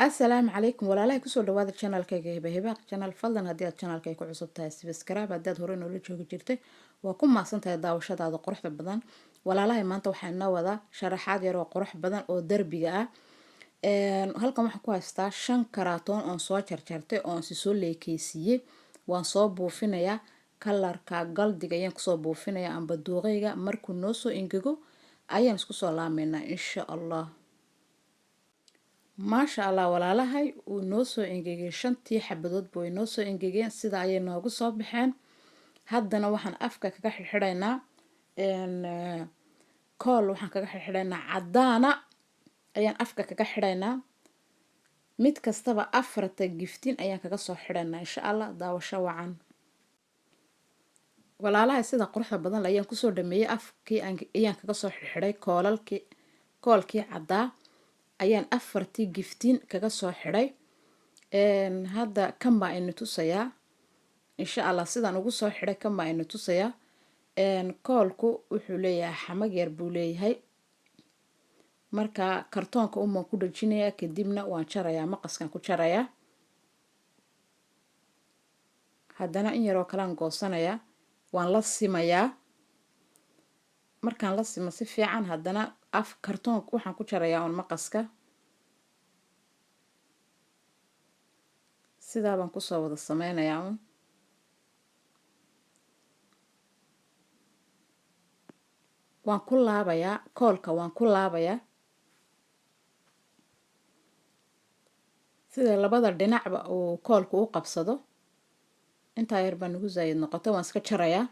السلام عليكم walaalahay kusoo dhawaada channelkayga hibahibaaq channel fadlan haddii aad channelkay ku cusub tahay subscribe haddii aad hore noola joogi jirtay waa ku mahadsantahay daawashadaada quruxda badan walaalahay maanta waxaan inoo wadaa sharaxaad yar oo qurux badan oo darbiga ah halkan waxaan ku haystaa 5 karatoon oo soo jarjartay oo si soo leekeysiiyay waan soo buufinayaa kalarka galdiga ayaan kusoo buufinayaa amba duuqayga markuu noo soo ingego ayaan isku soo laameynaa insha Allah ما شاء الله walaalahay uu noo soo engegay 5 xabadood boo noo soo engegeen sida ay noogu soo baxeen haddana waxaan afka kaga xidhxidhaynaa kool waxaan kaga xidhxidhaynaa cadaana ayaan afka kaga xidhaynaa mid kastaba afarta giftin ayaan kaga soo xidhaynaa insha Allah daawasho wacan walaalahay sida quruxda badan ayaan ku soo dhameeyay afkii ayaan kaga soo xidhxidhay koolkii cadaa ayaan afartii giftiin kaga soo xidhay hadda kan baa ina tusayaa insha Allah sidaan ugu soo xidhay kan baa ina tusayaa koolku wuxuu leeyahay xamag yar buu leeyahay marka kartoonka uma ku dhajinayaa kadibna waan jarayaa maqaskan ku jarayaa haddana in yar oo kale aan goosanayaa waan la simayaa markaan la simo si fiican haddana kartoonka waxaan ku jarayaa on maqaska sidaa baan kusoo wada sameynayaa waan ku laabayaa koolka waan ku laabayaa sida labada dhinacba uu koolku u qabsado intaa yar baan ugu zaayid noqotay waan iska jarayaa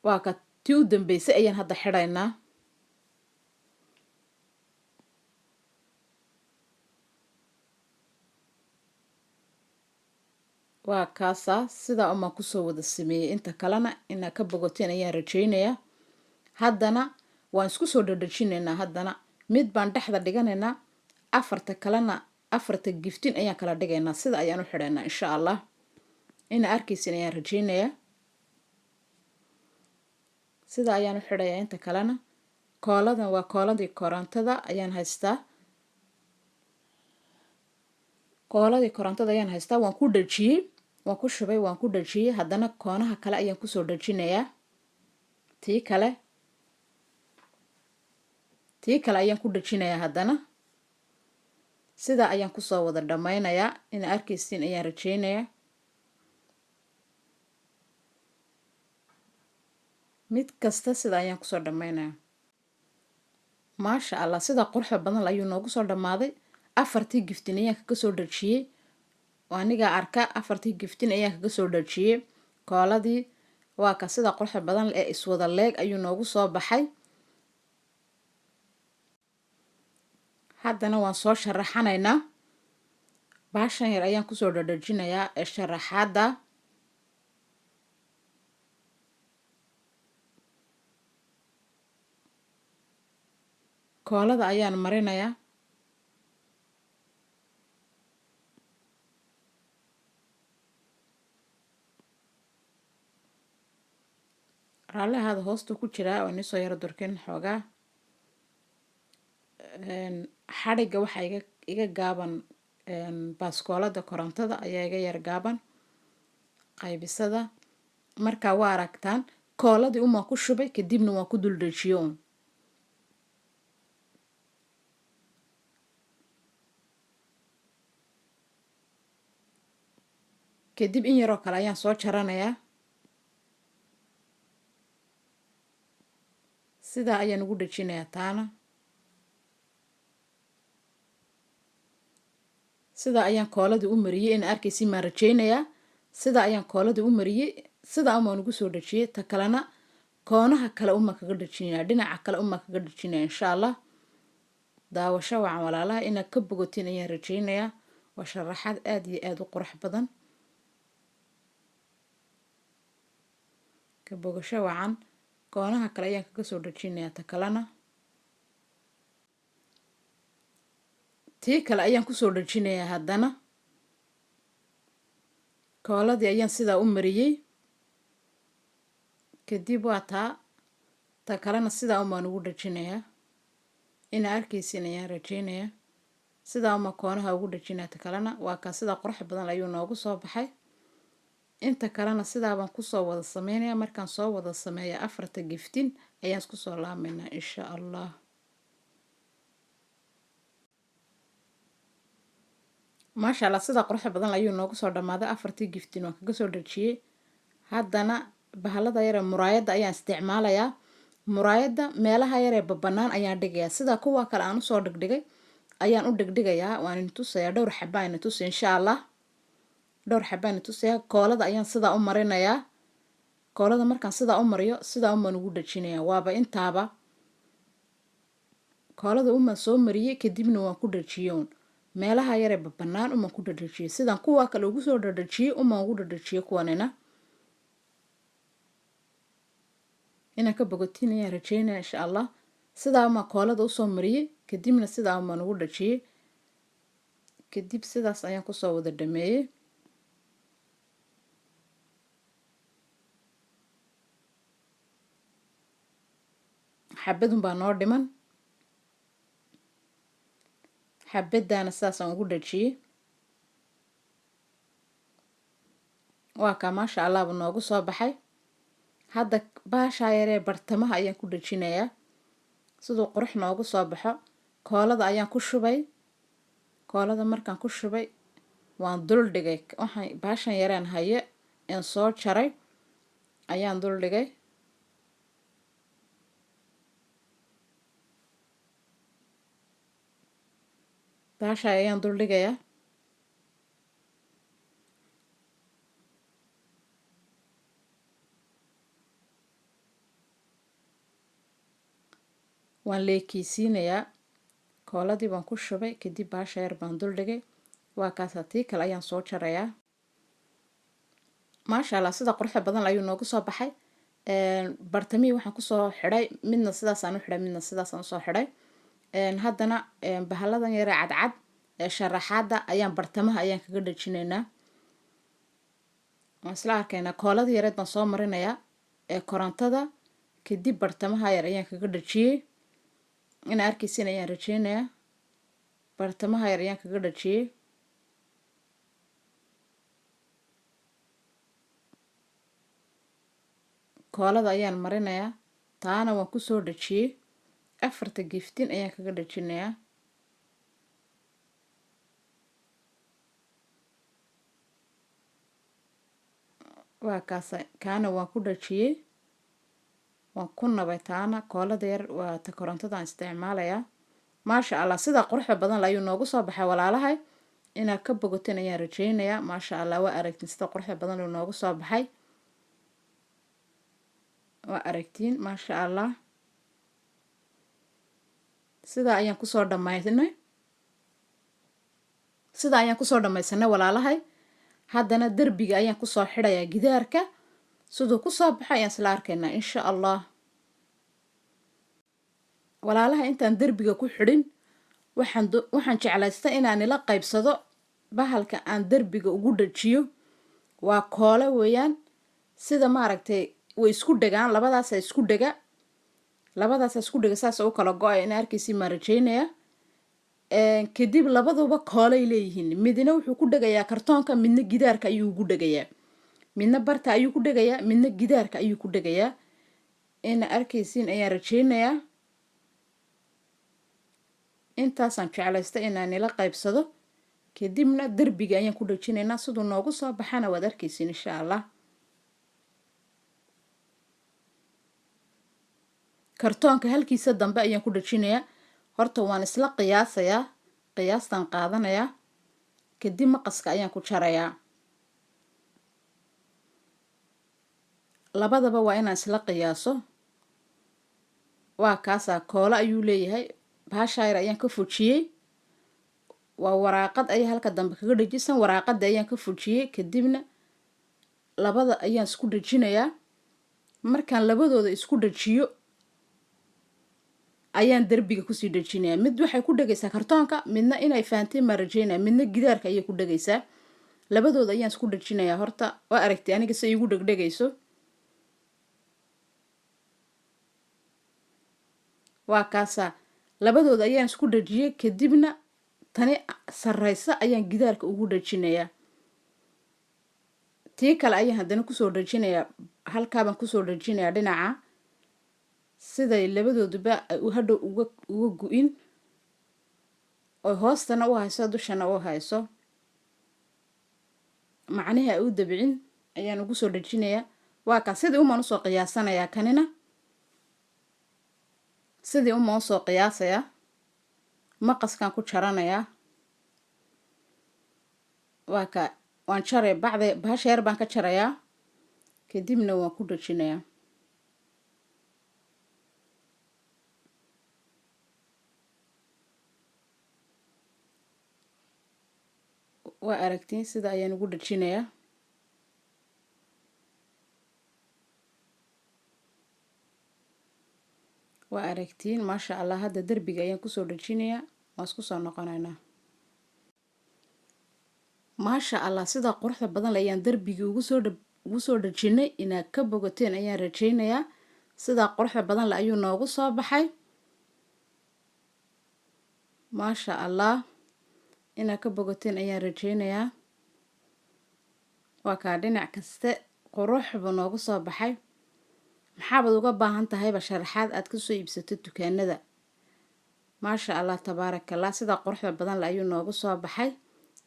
waa ka tii u dambeysay ayaan hadda xidhaynaa waa kaasa sida uma ku soo wada sameeyay inta kalena ina ka bogoteen ayaan rajaynayaa haddana waan isku soo dhadhajinaynaa haddana mid baan dhexda dhiganaynaa afarta kalena afarta giftin ayaan kala dhigaynaa sida ayaan u xidhaynaa insha Allah ina arkaysin ayaan rajaynayaa sida ayaan u xidhayaa inta kalena kooladan waa kooladii korontada ayaan haystaa waan ku dhajiyay waan ku shubay waan ku dhajiyay haddana koonaha kale ayaan ku soo dhajinayaa tii kale ayaan ku dhajinayaa haddana sida ayaan ku soo wada dhameynayaa ina arkaysin ayaan rajaynayaa mid kasta sida ayaan ku soo dhameynayaa ما شاء الله sida quruxda badan ayuu noogu soo dhamaaday afartii giftin ayaan kaga soo dhajiyay waaniga arka afartii giftin ayaan kaga soo dhajiyay kooladii waa ka sida quruxda badan ee iswada leeg ayuu noogu soo baxay haddana waan soo sharaxanaynaa baashan yar ayaan ku soo dhajinayaa ee sharaxaada koolada ayaan marinayaa raalahaada hoosta ku jiraa oo nisoo yara durkin xoogaa xadhiga waxa iga gaaban baaskoolada korontada ayaa iga yar gaaban qaybisada marka waa aragtaan kooladii uma ku shubay kadibna waan ku dul dhajiyo kadib in yaroo kale ayaan soo jaranayaa sidaa ayaan ugu dhajinayaa taana sida ayaan kooladii u mariyay in arkaysi ma rajaynayaa sida ayaan kooladii u mariyay sida ama ugu soo dhajiyay ta kalena koonaha kale uma kaga dhajinayaa dhinaca kale uma kaga dhajinayaa insha Allah daawasho wacan walaalaha ina ka bogotiin ayaan rajaynayaa waa sharaxaad aad iyo aad u qurux badan ka bogasho wacan koonaha kale ayaan kaga soo dhajinayaa ta kalena tii kale ayaan ku soo dhajinayaa haddana kooladii ayaan sidaa u mariyay kadib waa ta kalena sidaa umaan ugu dhajinayaa ina arkaysin ayaan rajaynayaa sidaa uma koonaha ugu dhajinaa. ta kalena waa kaa sida qurux badan ayuu noogu soo baxay. inta kalena sidaabaan kusoo wada sameynayaa. markaan soo wada sameeya afarta giftin ayaan isku soo laamaynaa insha allah. maasha allah sida qurux badan ayuu noogu soo dhammaaday. afartii giftin waan kaga soo dhajiyey. haddana bahalada yaree muraayadda ayaan isticmaalayaa. muraayadda meelaha yaree babanaan ayaan dhigayaa. sida kuwa kale aan usoo dhigdhigay ayaan u dhigdhigayaa. waan idin tusayaa dhowr xaba ayna tusay insha allah. dhowr xaba ayna tusayaa. koolada ayaan sidaa u marinayaa. koolada markaan sidaa u mariyo sidaa umaan ugu dhajinayaa. waaba intaaba koolada umaan soo mariyey kadibna waan ku dhajiyoon meelaha yaree babanaan umaan ku dhadhajiyey. sidaan kuwa kale ugu soo dhadhajiyey umaan ugu dhadhajiyey kuwanina. inaan ka bogotiin ayaan rajeynaya insha allah. sidaa umaan koolada usoo mariyey kadibna sidaa umaan ugu dhajiyey. kadib sidaas ayaan kusoo wada dhameeyey. xabadun baa noo dhiman. xabadaana sidaasaan ugu dhajiyey. waa kaa maasha allahba noogu soo baxay. hadda baashaa yaree bartamaha ayaan ku dhajinayaa siduu qurux noogu soo baxo. koolada ayaan ku shubay. koolada markaan ku shubay waan dul dhigay. waxaan baashan yareen haye een soo jaray ayaan dul dhigay. baasha ayaan dul dhigayaa. waan leekeysiinayaa. kooladii baan ku shubay kadib baasha yar baan dul dhigay. waa kaasa tii kale ayaan soo jarayaa. maasha allah sida quruxda badan ayuu noogu soo baxay. bartamihii waxaan kusoo xidhay midna sidaasaan u xidhay midna sidaasaan usoo xidhay. haddana bahaladan yare cadcad ee sharaxaada ayaan bartamaha ayaan kaga dhajinaynaa. waan isla arkaynaa. koolada yareed baan soo marinayaa ee korontada kadib bartamaha yar ayaan kaga dhajiyey. ina arkaysiin ayaan rajeynayaa. bartamaha yar ayaan kaga dhajiyey. koolada ayaan marinayaa. taana waan kusoo dhajiyey. afarta giftin ayaan kaga dhajinayaa. waa kaasa kaana waan ku dhajiyey. waan ku nabay taana. koolada yar waa ta korontada aan isticmaalayaa. maasha allah sida quruxda badan ayuu noogu soo baxay walaalahay. inaad ka bogoteen ayaan rajeynayaa. maasha allah waa aragtiin sida quruxda badan uu noogu soo baxay. waa aragtiin maasha allah. sidaa ayaan kusoo dhammaysanay. sidaa ayaan kusoo dhammaysanay walaalahay. haddana derbiga ayaan kusoo xidhayaa gidaarka. siduu kusoo baxo ayaan isla arkaynaa insha allah. walaalaha intaan derbiga ku xidhin waxaan jeclaysta inaan ila qaybsado bahalka aan derbiga ugu dhajiyo. waa koole weeyaan. sida maaragtay way isku dhagaan. labadaasa isku dhaga. labadaasa isku dhaga saas u kala go-ay in arkaysi maan rajeynayaa. kadib labaduba koolay leeyihiin. midna wuxuu ku dhagayaa kartoonka midna gidaarka ayuu ugu dhagayaa. midna barta ayuu ku dhagayaa midna gidaarka ayuu ku dhagayaa. ina arkaysiin ayaan rajeynayaa. intaasaan jeclaysta inaan ila qaybsado. kadibna derbiga ayaan ku dhajinaynaa. siduu noogu soo baxana waad arkaysiin insha allah. kartoonka halkiisa dambe ayaan ku dhajinayaa. horta waan isla qiyaasayaa. qiyaastaan qaadanayaa. kadib maqaska ayaan ku jarayaa. labadaba waa inaan isla qiyaaso. waa kaasaa koolo ayuu leeyahay. bahashayar ayaan ka fujiyey. waa waraaqad ayaa halka dambe kaga dhajisan. waraaqada ayaan ka fujiyey. kadibna labada ayaan isku dhajinayaa. markaan labadooda isku dhajiyo ayaan derbiga kusii dhajinayaa. mid waxay ku dhagaysaa kartoonka midna inay fahanteen maan rajeynaya midna gidaarka ayay ku dhagaysaa. labadooda ayaan isku dhajinayaa. horta waa aragtay aniga si igu dhegdhegayso. waa kaasaa labadooda ayaan isku dhajiyey. kadibna tani sarreysa ayaan gidaarka ugu dhajinayaa. tii kale ayaan haddana kusoo dhajinayaa, halkaabaan kusoo dhajinayaa dhinaca, siday labadooduba ay hadhow uga gu-in, oo hoostana u hayso dushana u hayso, macnaha ay u dabcin ayaan ugu soo dhajinayaa. waa kaa sidii umaan usoo qiyaasanayaa. kanina sidii umaan usoo qiyaasayaa, maqaskaan ku jaranayaa. waa kaa waan jaray bahasha yar baan ka jarayaa, kadibna waan ku dhajinayaa. waa aragtiin sida ayaan ugu dhajinayaa. waa aragtiin maasha allah. hadda derbiga ayaan kusoo dhajinayaa, waan isku soo noqonaynaa. maasha allah, sida quruxda badan le ayaan derbigii ugu soo dhajinay. inaad ka bogateen ayaan rajaynayaa. sidaa quruxda badan le ayuu noogu soo baxay. maasha allah, inaad ka bogateen ayaan rajaynayaa. waa kaa dhinac kaste qurux buu noogu soo baxay. maxaabaad uga baahan tahayba sharaxaad aad kasoo iibsato dukaanada. maasha allah tabaarakallah, sidaa quruxda badan le ayuu noogu soo baxay.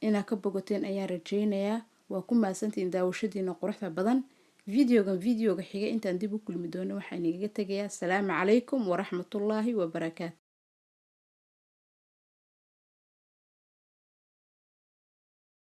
inaad ka bogateen ayaan rajaynayaa. waa ku mahadsantihiin daawashadiina quruxda badan. videoga xiga intaan dib u kulmi doono waxaan igaga tegayaa. asalaamu calaykum waraxmatullaahi wabarakaatu.